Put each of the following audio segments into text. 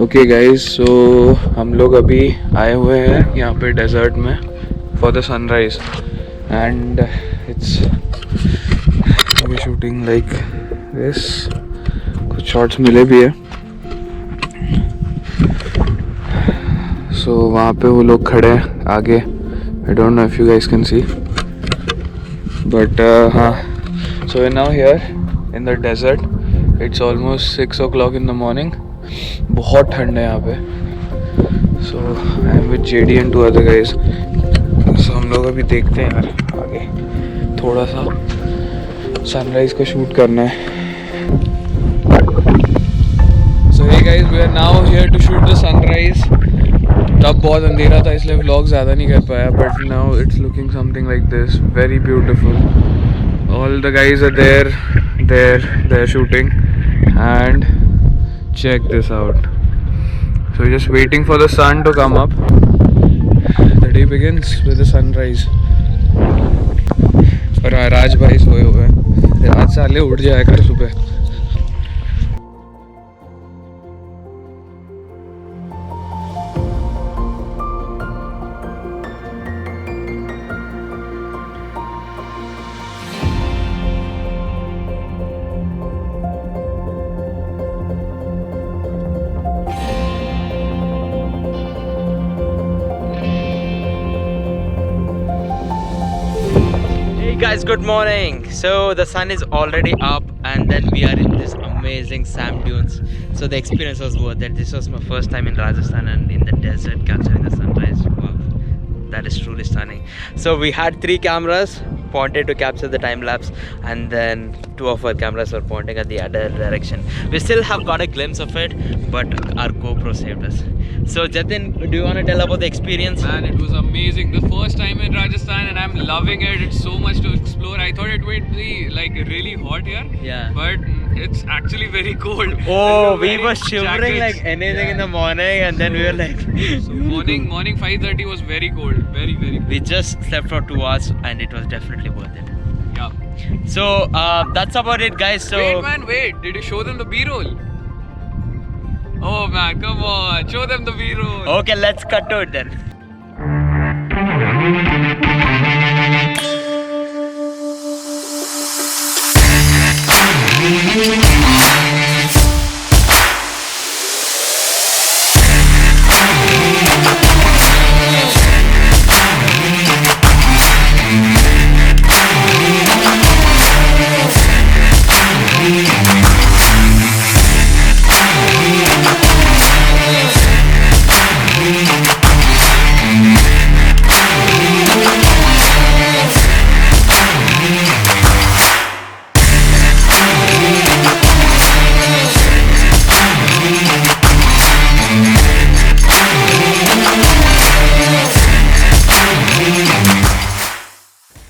Okay guys, सो हम लोग अभी आए हुए हैं यहाँ पे डेजर्ट में for the sunrise and it's we shooting like this. कुछ शॉट्स मिले भी है. सो वहाँ पे वो लोग खड़े हैं आगे. I don't know if you guys can see but हाँ. So we are now here in the desert. It's almost 6 o'clock in the morning. बहुत ठंड है यहाँ पे. So I am with JD and 2 other guys. So हम लोग अभी देखते हैं यार आगे थोड़ा सा सनराइज को शूट करना है. So hey guys, we are now here to shoot the sunrise. तब बहुत अंधेरा था इसलिए व्लॉग ज़्यादा नहीं कर पाया, but now it's looking something like this. Very beautiful. All the guys are there shooting and check this out. So we're just waiting for the sun to come up. The day begins with the sunrise. और राज भाई सोए हुए हैं. राज साले उठ जाया कर सुबह. Guys, good morning. So the sun is already up and then we are in this amazing sand dunes. So the experience was worth it. This was my first time in Rajasthan and in the desert capturing the sunrise. Wow, that is truly stunning. So we had 3 cameras pointed to capture the time lapse, and then 2 of our cameras were pointing at the other direction. We still have got a glimpse of it, but our GoPro saved us. So Jatin, do you want to tell about the experience? Man, it was amazing. The first time in Rajasthan and I'm loving it. It's so much to explore. I thought it would be like really hot here. Yeah. But it's actually very cold. Oh, we were shivering like anything in the morning, and then we were like so morning 5:30 was very cold. Very cold. We just slept for 2 hours and it was definitely worth it. Yeah. So that's about it, guys. So wait. Did you show them the B-roll? Oh man, come on. Show them the B-roll. Okay, let's cut to it then.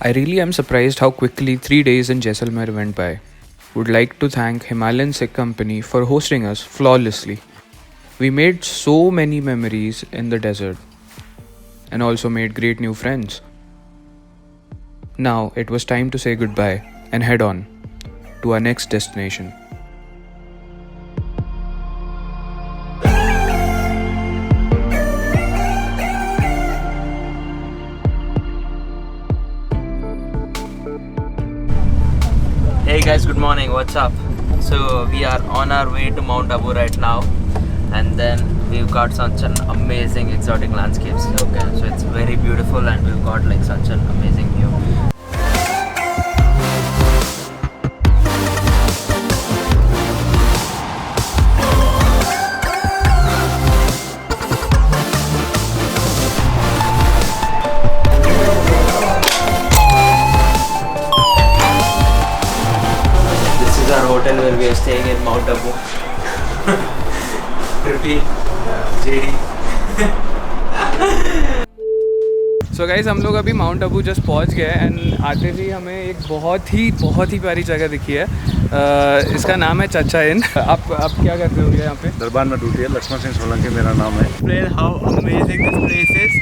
I really am surprised how quickly 3 days in Jaisalmer went by. Would like to thank Himalayan Sikh Company for hosting us flawlessly. We made so many memories in the desert and also made great new friends. Now it was time to say goodbye and head on to our next destination. Hey guys, good morning. What's up? So we are on our way to Mount Abu right now, and then we've got such an amazing exotic landscapes. Okay, so it's very beautiful and we've got like such an amazing view. Our hotel where we are staying in Mount Abu. Repeat, JD. So guys, हम लोग अभी mount Abu just पहुंच गए and आते ही हमें एक बहुत ही प्यारी जगह दिखी है. इसका नाम है चाचा इन. आप क्या करते हो यहाँ पे? दरबार में ड्यूटी है. लक्ष्मण सिंह सोलंकी मेरा नाम है. Explain how amazing this place is.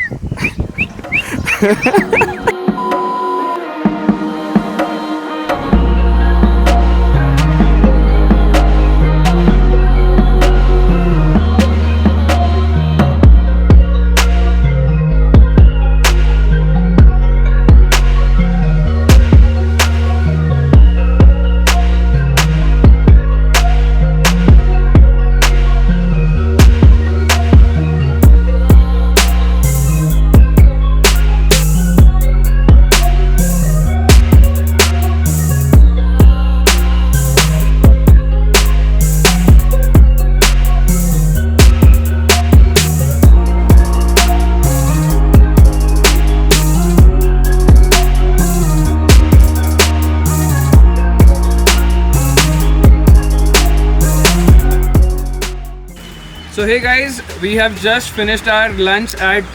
So hey guys, we have just finished our lunch at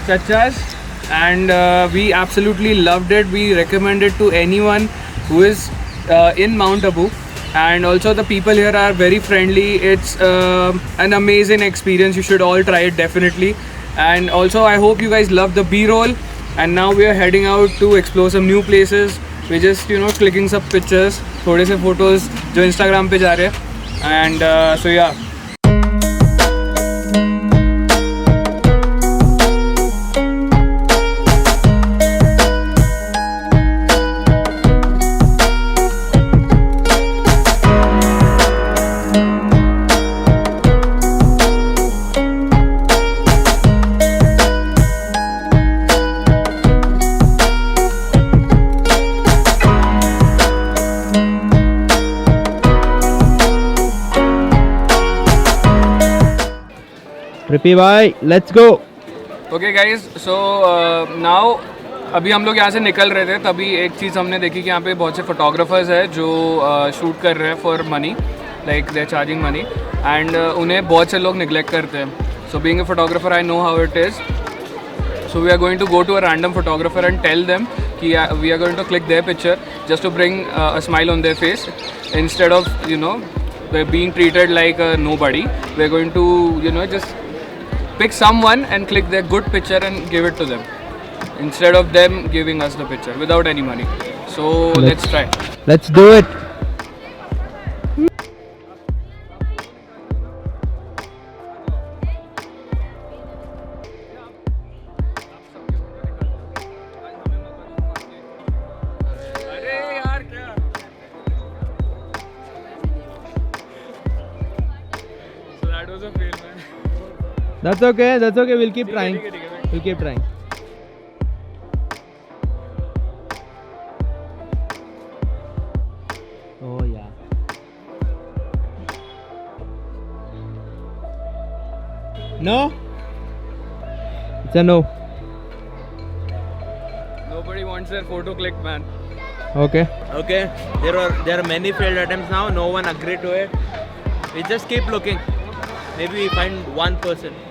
Chacha's and we absolutely loved it. We recommend it to anyone who is in Mount Abu, and also the people here are very friendly. It's an amazing experience. You should all try it definitely. And also I hope you guys love the B-roll. And now we are heading out to explore some new places. We're just clicking some pictures, थोड़े से photos जो Instagram पे जा रहे हैं. And so yeah. Rippy bhai, let's go. Okay guys, so now अभी हम लोग यहाँ से निकल रहे थे, तभी एक चीज़ हमने देखी कि यहाँ पे बहुत से फोटोग्राफर्स हैं जो शूट कर रहे हैं for money, like they are charging money, and उन्हें बहुत से लोग निगलेक्ट करते हैं. So being a photographer I know how it is. So we are going to go to a random photographer and tell them कि we are going to click their picture just to bring a smile on their face, instead of they're being treated like a nobody. We're going to just pick someone and click their good picture and give it to them, instead of them giving us the picture without any money. So let's try. Let's do it. So that was a fail, man. That's okay. That's okay. We'll keep trying. We'll keep trying. Oh yeah. No. It's a no. Nobody wants their photo clicked, man. Okay. Okay, there are many failed attempts now. No one agreed to it. We just keep looking. Maybe we find one person.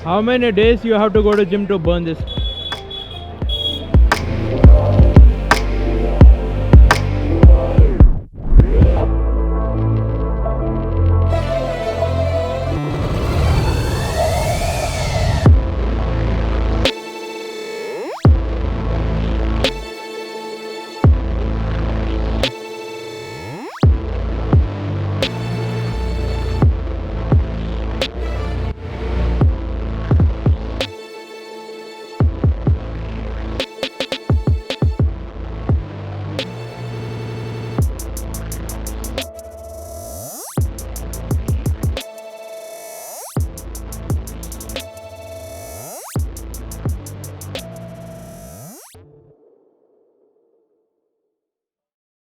How many days you have to go to gym to burn this?